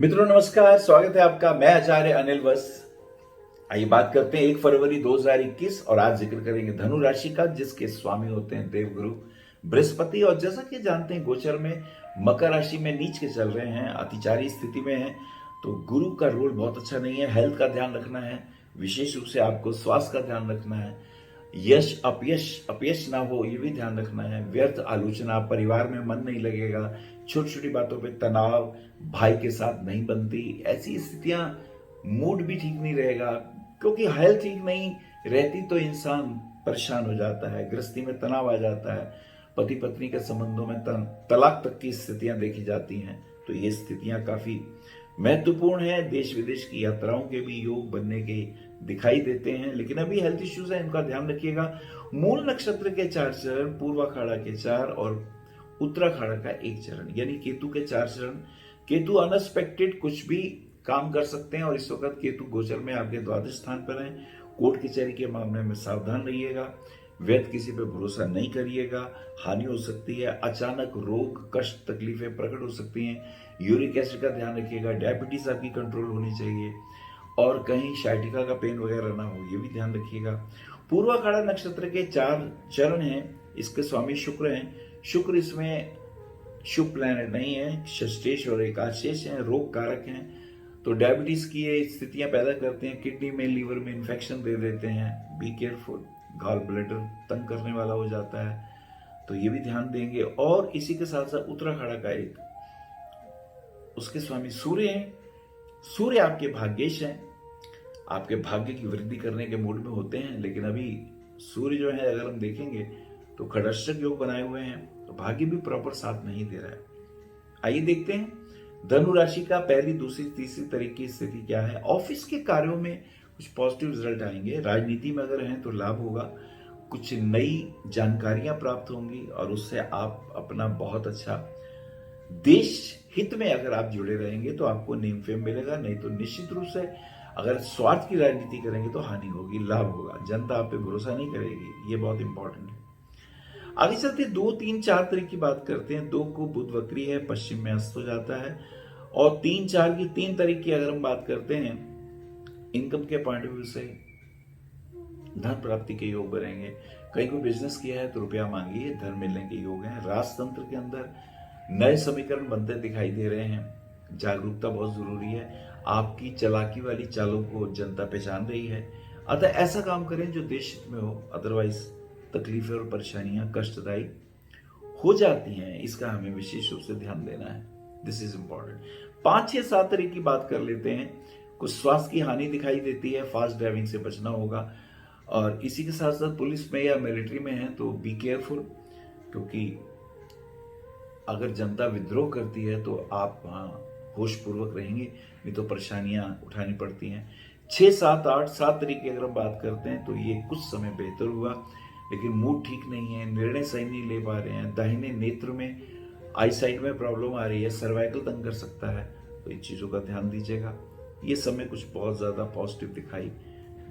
मित्रों नमस्कार, स्वागत है आपका। मैं आचार्य अनिल वस। आइए बात करते हैं 1 फरवरी 2021 और आज जिक्र करेंगे धनु राशि का, जिसके स्वामी होते हैं देवगुरु बृहस्पति। और जैसा कि जानते हैं, गोचर में मकर राशि में नीच के चल रहे हैं, अतिचारी स्थिति में हैं, तो गुरु का रोल बहुत अच्छा नहीं है। हेल्थ का ध्यान रखना है, विशेष रूप से आपको स्वास्थ्य का ध्यान रखना है। यश अपयश अपयश ना हो, ये भी ध्यान रखना है। व्यर्थ आलोचना, परिवार में मन नहीं लगेगा, छोटी छोटी बातों पे तनाव, भाई के साथ नहीं बनती, ऐसी स्थितियां, मूड भी ठीक नहीं रहेगा। क्योंकि हेल्थ ठीक नहीं रहती तो इंसान परेशान हो जाता है, गृहस्थी में तनाव आ जाता है, पति पत्नी के संबंधों में तलाक तक की स्थितियां देखी जाती हैं। तो ये स्थितियां काफी महत्वपूर्ण है। देश विदेश की यात्राओं के भी योग बनने के दिखाई देते हैं, लेकिन अभी हेल्थ इश्यूज है, इनका ध्यान रखिएगा। मूल नक्षत्र के 4 चरण, पूर्वाखाड़ा के 4 और उत्तराखाड़ा का 1 चरण, यानी केतु के 4 चरण। केतु अनएक्सपेक्टेड कुछ भी काम कर सकते हैं और इस वक्त केतु गोचर में आपके द्वादश स्थान पर है। कोर्ट कचहरी के मामले में सावधान रहिएगा। व्यर्थ किसी पे भरोसा नहीं करिएगा, हानि हो सकती है। अचानक रोग, कष्ट, तकलीफें प्रकट हो सकती हैं। यूरिक एसिड का ध्यान रखिएगा। डायबिटीज आपकी कंट्रोल होनी चाहिए और कहीं शाइटिका का पेन वगैरह ना हो, ये भी ध्यान रखिएगा। पूर्वाखाड़ा नक्षत्र के 4 चरण हैं, इसके स्वामी शुक्र हैं। शुक्र इसमें शुभ प्लैनेट नहीं है, षष्ठेश और एकादशेश हैं, रोग कारक हैं। तो डायबिटीज की ये स्थितियां पैदा करते हैं, किडनी में, लीवर में इन्फेक्शन दे देते हैं। बी केयरफुल, गॉल ब्लैडर तंग करने वाला हो जाता है, तो ये भी ध्यान देंगे। और इसी के साथ साथ उत्तराखंड का एक, उसके स्वामी सूर्य हैं। सूर्य आपके भाग्येश हैं, आपके भाग्य की वृद्धि करने के मूड में होते हैं, लेकिन अभी सूर्य जो है, अगर हम देखेंगे तो खड़श्चक योग बनाए हुए हैं, तो भाग्य भी प्रॉपर साथ नहीं दे रहा है। आइए देखते हैं धनु राशि का पहली, दूसरी, तीसरी तारीख की स्थिति क्या है। ऑफिस के कार्यों में कुछ पॉजिटिव रिजल्ट आएंगे। राजनीति में अगर हैं तो लाभ होगा, कुछ नई जानकारियां प्राप्त होंगी और उससे आप अपना बहुत अच्छा, देश हित में अगर आप जुड़े रहेंगे तो आपको नेम फेम मिलेगा। नहीं तो निश्चित रूप से अगर स्वार्थ की राजनीति करेंगे तो हानि होगी, लाभ होगा। जनता आप पे भरोसा नहीं करेगी, ये बहुत इंपॉर्टेंट है। आगे चलते 2, 3, 4 तारीख की बात करते हैं। 2 को बुध वक्री है, पश्चिम में अस्त हो जाता है। और 3, 4 की 3 तारीख की अगर हम बात करते हैं, इनकम के पॉइंट ऑफ व्यू से धन प्राप्ति के योग बनेंगे। कहीं कोई बिजनेस किया है तो रुपया मांगिए, धन मिलने के योग हैं। राजतंत्र के अंदर नए समीकरण बनते दिखाई दे रहे हैं। जागरूकता बहुत जरूरी है। आपकी चालाकी वाली चालों को जनता पहचान रही है, अतः ऐसा काम करें जो देश हित में हो। अदरवाइज तकलीफें और परेशानियां कष्टदायी हो जाती हैं, इसका हमें विशेष रूप से ध्यान देना है। This is important. 5, 6, 7 तारीख की बात कर लेते हैं। कुछ स्वास्थ्य की हानि दिखाई देती है, फास्ट ड्राइविंग से बचना होगा। और इसी के साथ साथ पुलिस में या मिलिट्री में है तो बी केयरफुल, क्योंकि अगर जनता विद्रोह करती है तो आप वहां होश पूर्वक रहेंगे, नहीं तो परेशानियां उठानी पड़ती हैं। 6, 7, 8, 7 तारीख की अगर हम बात करते हैं तो ये कुछ समय बेहतर हुआ, लेकिन मूड ठीक नहीं है, निर्णय सही नहीं ले पा रहे हैं। दाहिने नेत्र में, आई साइड में प्रॉब्लम आ रही है, सर्वाइकल तंग कर सकता है, तो इन चीजों का ध्यान दीजिएगा। ये समय कुछ बहुत ज्यादा पॉजिटिव दिखाई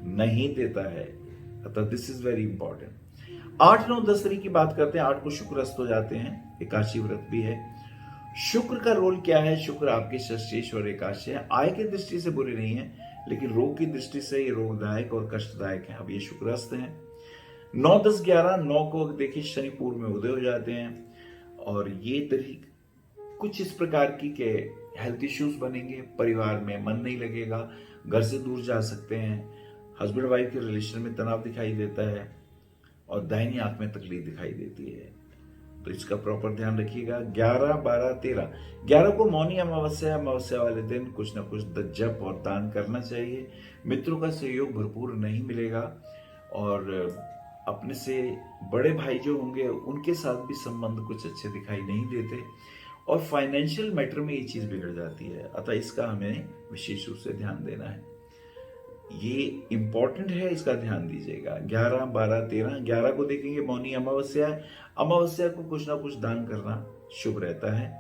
नहीं देता है, अतः दिस इज वेरी इंपॉर्टेंट। 8, 9, 10 तारीख की बात करते हैं। 8 को शुक्र अस्त हो जाते हैं, एकादशी व्रत भी है। शुक्र का रोल क्या है? शुक्र आपके षष्ठेश और एकादशी है। आय की दृष्टि से बुरे नहीं है, लेकिन रोग की दृष्टि से ये रोगदायक और कष्टदायक है। अब ये शुक्र अस्त है। 9, 10, 11, 9 को देखिए शनि पूर्व में उदय हो जाते हैं, और ये तारीख कुछ इस प्रकार की के हेल्थ इश्यूज बनेंगे, परिवार में मन नहीं लगेगा, घर से दूर जा सकते हैं, हस्बैंड वाइफ के रिलेशन में तनाव दिखाई देता है और दाहिनी आंख में तकलीफ दिखाई देती है, तो इसका प्रॉपर ध्यान रखिएगा। 11, 12, 13, 11 को मौनी अमावस्या, अमावस्या वाले दिन कुछ ना कुछ जप और दान करना चाहिए। मित्रों का सहयोग भरपूर नहीं मिलेगा और अपने से बड़े भाई जो होंगे उनके साथ भी संबंध कुछ अच्छे दिखाई नहीं देते और फाइनेंशियल मैटर में ये चीज बिगड़ जाती है, अतः इसका हमें विशेष रूप से ध्यान देना है। ये इंपॉर्टेंट है, इसका ध्यान दीजिएगा। 11, 12, 13, 11 को देखेंगे मौनी अमावस्या है। अमावस्या को कुछ ना कुछ दान करना शुभ रहता है।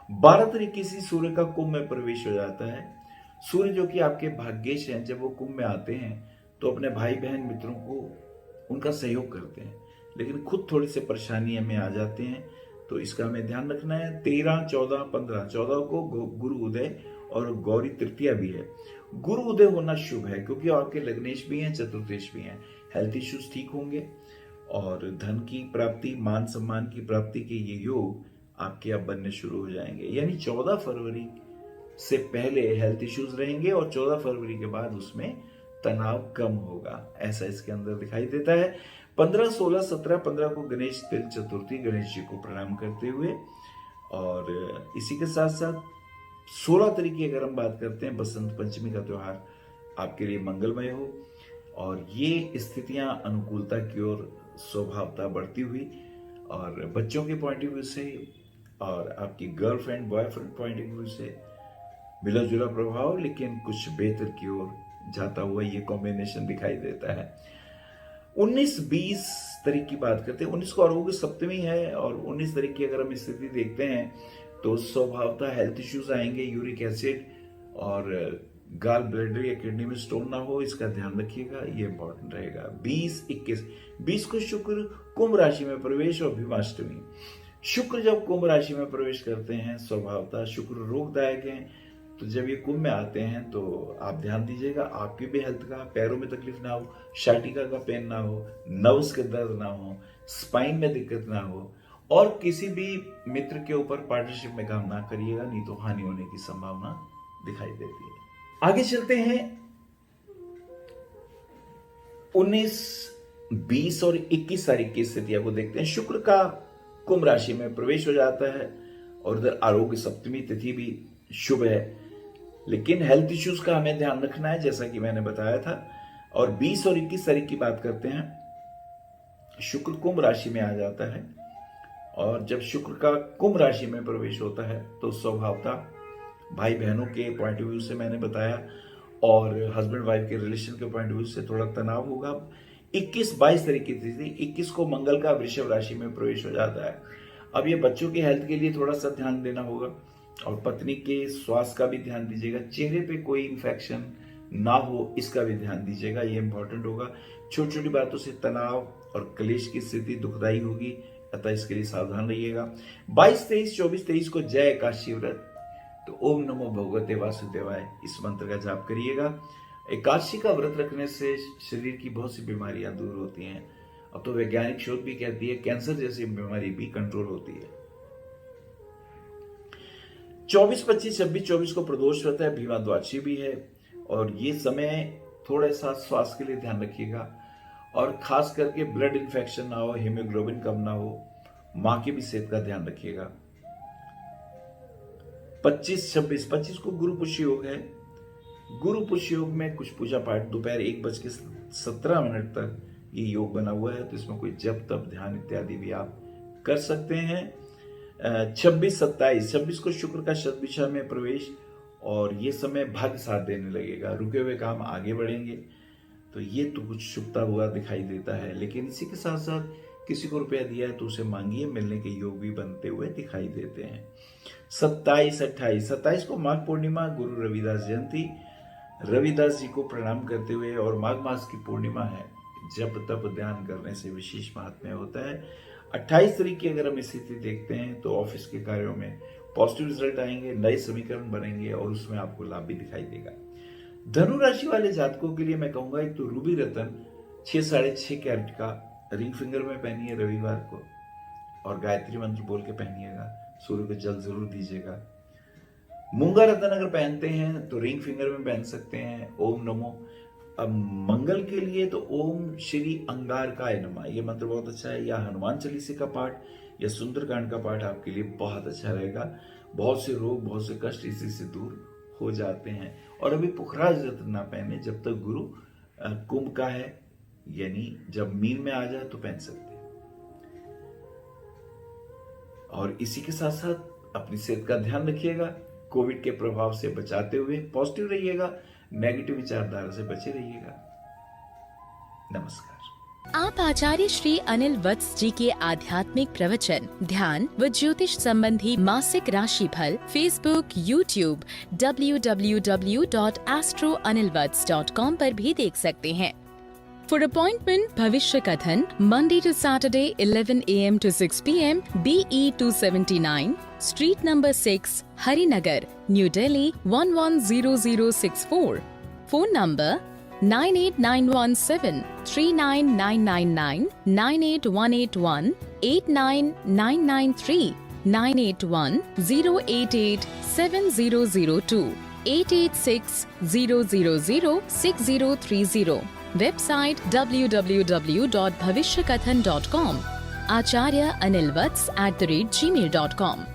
12 तारीख से सूर्य का कुंभ में प्रवेश हो जाता है। सूर्य जो कि आपके भाग्येश हैं, जब वो कुंभ में आते हैं तो अपने भाई बहन मित्रों को उनका सहयोग करते हैं, लेकिन खुद थोड़ी सी परेशानियों में आ जाते हैं, तो इसका हमें ध्यान रखना है। 13, 14, 15, 14 को गुरु उदय और गौरी तृतीया भी है। गुरु उदय होना शुभ है क्योंकि आपके लग्नेश भी हैं, चतुर्देश भी हैं। हेल्थ इश्यूज ठीक होंगे और धन की प्राप्ति, मान सम्मान की प्राप्ति के ये योग आपके अब बनने शुरू हो जाएंगे। यानी 14 फरवरी से पहले हेल्थ इश्यूज रहेंगे और 14 फरवरी के बाद उसमें तनाव कम होगा, ऐसा इसके अंदर दिखाई देता है। 15, 16, 17, 15 को गणेश तिल चतुर्थी, गणेश जी को प्रणाम करते हुए, और इसी के साथ साथ 16 तारीख की अगर हम बात करते हैं, बसंत पंचमी का त्योहार आपके लिए मंगलमय हो और ये स्थितियां अनुकूलता की ओर स्वभावता बढ़ती हुई, और बच्चों के पॉइंट ऑफ व्यू से और आपकी girlfriend boyfriend point of view से मिला जुला प्रभाव, लेकिन कुछ बेहतर की ओर जाता हुआ ये कॉम्बिनेशन दिखाई देता है। 19-20 तारीख की बात करते हैं। 19 को आरोग्य सप्तमी है और 19 तारीख की अगर हम स्थिति देखते हैं तो स्वभावतः हेल्थ इश्यूज आएंगे, यूरिक एसिड और गाल ब्लैडर या किडनी में स्टोन ना हो, इसका ध्यान रखिएगा, ये इंपॉर्टेंट रहेगा। 20 को शुक्र कुंभ राशि में प्रवेश और भीमाष्टमी। शुक्र जब कुंभ राशि में प्रवेश करते हैं, स्वभावतः शुक्र रोगदायक है, तो जब ये कुंभ में आते हैं तो आप ध्यान दीजिएगा आपकी भी हेल्थ का, पैरों में तकलीफ ना हो, शाटिका का पेन ना हो, नर्व्स के दर्द ना हो, स्पाइन में दिक्कत ना हो, और किसी भी मित्र के ऊपर पार्टनरशिप में काम ना करिएगा, नहीं तो हानि होने की संभावना दिखाई देती है। आगे चलते हैं 19, 20 और 21 तारीख की स्थितियों को देखते हैं। शुक्र का कुंभ राशि में प्रवेश हो जाता है और उधर आरोग्य सप्तमी तिथि भी शुभ है, लेकिन हेल्थ इश्यूज का हमें ध्यान रखना है जैसा कि मैंने बताया था। और 20 और 21 तारीख की बात करते हैं, शुक्र कुंभ राशि में आ जाता है और जब शुक्र का कुंभ राशि में प्रवेश होता है तो स्वभावतः भाई बहनों के पॉइंट ऑफ व्यू से मैंने बताया और हस्बैंड वाइफ के रिलेशन के पॉइंट ऑफ व्यू से थोड़ा तनाव होगा। 21-22 तारीख की तिथि, 21 को मंगल का वृषभ राशि में प्रवेश हो जाता है। अब ये बच्चों की हेल्थ के लिए थोड़ा सा ध्यान देना होगा और पत्नी के स्वास्थ्य का भी ध्यान दीजिएगा, चेहरे पे कोई इन्फेक्शन ना हो इसका भी ध्यान दीजिएगा, ये इंपॉर्टेंट होगा। छोटी छोटी बातों से तनाव और क्लेश की स्थिति दुखदायी होगी, अतः इसके लिए सावधान रहिएगा। 22, 23, 24, 23 को जय एकादशी व्रत, तो ओम नमो भगवते वासुदेवाय इस मंत्र का जाप करिएगा। एकादशी का व्रत रखने से शरीर की बहुत सी बीमारियां दूर होती हैं। अब तो वैज्ञानिक शोध भी कहती है कैंसर जैसी बीमारी भी कंट्रोल होती है। 24, 25, 26, 24 को प्रदोष व्रत है, भीमा द्वादशी भी है और ये समय थोड़ा सा स्वास्थ्य के लिए ध्यान रखिएगा और खास करके ब्लड इन्फेक्शन ना हो, हीमोग्लोबिन कम ना हो, मां की भी सेहत का ध्यान रखिएगा। 25, 26 को गुरु पुष्य योग है। गुरु पुष्य योग में कुछ पूजा पाठ दोपहर 1:17 तक ये योग बना हुआ है, तो इसमें कोई जप तप ध्यान इत्यादि भी आप कर सकते हैं। 26, 27 को शुक्र का शतभिषा में प्रवेश और ये समय भाग्य साथ देने लगेगा, रुके हुए काम आगे बढ़ेंगे, तो ये तो कुछ शुभता हुआ दिखाई देता है। लेकिन इसी के साथ साथ किसी को रुपया दिया है तो उसे मांगिए, मिलने के योग भी बनते हुए दिखाई देते हैं। 27, 28 को माघ पूर्णिमा, गुरु रविदास जयंती, रविदास जी को प्रणाम करते हुए, और माघ मास की पूर्णिमा है, जप तप ध्यान करने से विशेष महात्म्य होता है। 28 तारीख की अगर हम स्थिति देखते हैं तो ऑफिस के कार्यों में पॉजिटिव रिजल्ट आएंगे, नए समीकरण बनेंगे और उसमें आपको लाभ भी दिखाई देगा। धनु राशि वाले जातकों के लिए मैं कहूंगा एक तो रूबी रतन 6, 6.5 कैरेट का रिंग फिंगर में पहनिए रविवार को, और गायत्री मंत्र बोल के पहनिएगा, सूर्य को जल जरूर दीजिएगा। मूंगा रतन अगर पहनते हैं तो रिंग फिंगर में पहन सकते हैं, ओम नमो। अब मंगल के लिए तो ओम श्री अंगारकाय नमः ये मंत्र बहुत अच्छा है, या हनुमान चालीसा का पाठ या सुंदरकांड का पाठ आपके लिए बहुत अच्छा रहेगा। बहुत से रोग, बहुत से कष्ट इसी से दूर हो जाते हैं। और अभी पुखराज रत्न ना पहने जब तक गुरु कुंभ का है, यानी जब मीन में आ जाए तो पहन सकते हैं। और इसी के साथ साथ अपनी सेहत का ध्यान रखिएगा, कोविड के प्रभाव से बचाते हुए पॉजिटिव रहिएगा, नेगेटिव विचारधारा से बचे रहिएगा। नमस्कार। आप आचार्य श्री अनिल वत्स जी के आध्यात्मिक प्रवचन, ध्यान व ज्योतिष संबंधी मासिक राशि फल फेसबुक, यूट्यूब, www.astroanilvats.com पर भी देख सकते हैं। For appointment, Bhavishya Kathan, Monday to Saturday, 11 a.m. to 6 p.m., BE 279, Street number 6, Harinagar, New Delhi 110064. Phone number 98917 39999 98181 89993 981 088 7002 886 000 6030. Website www.bhavishyakathan.com. Acharya Anil Vats @gmail.com.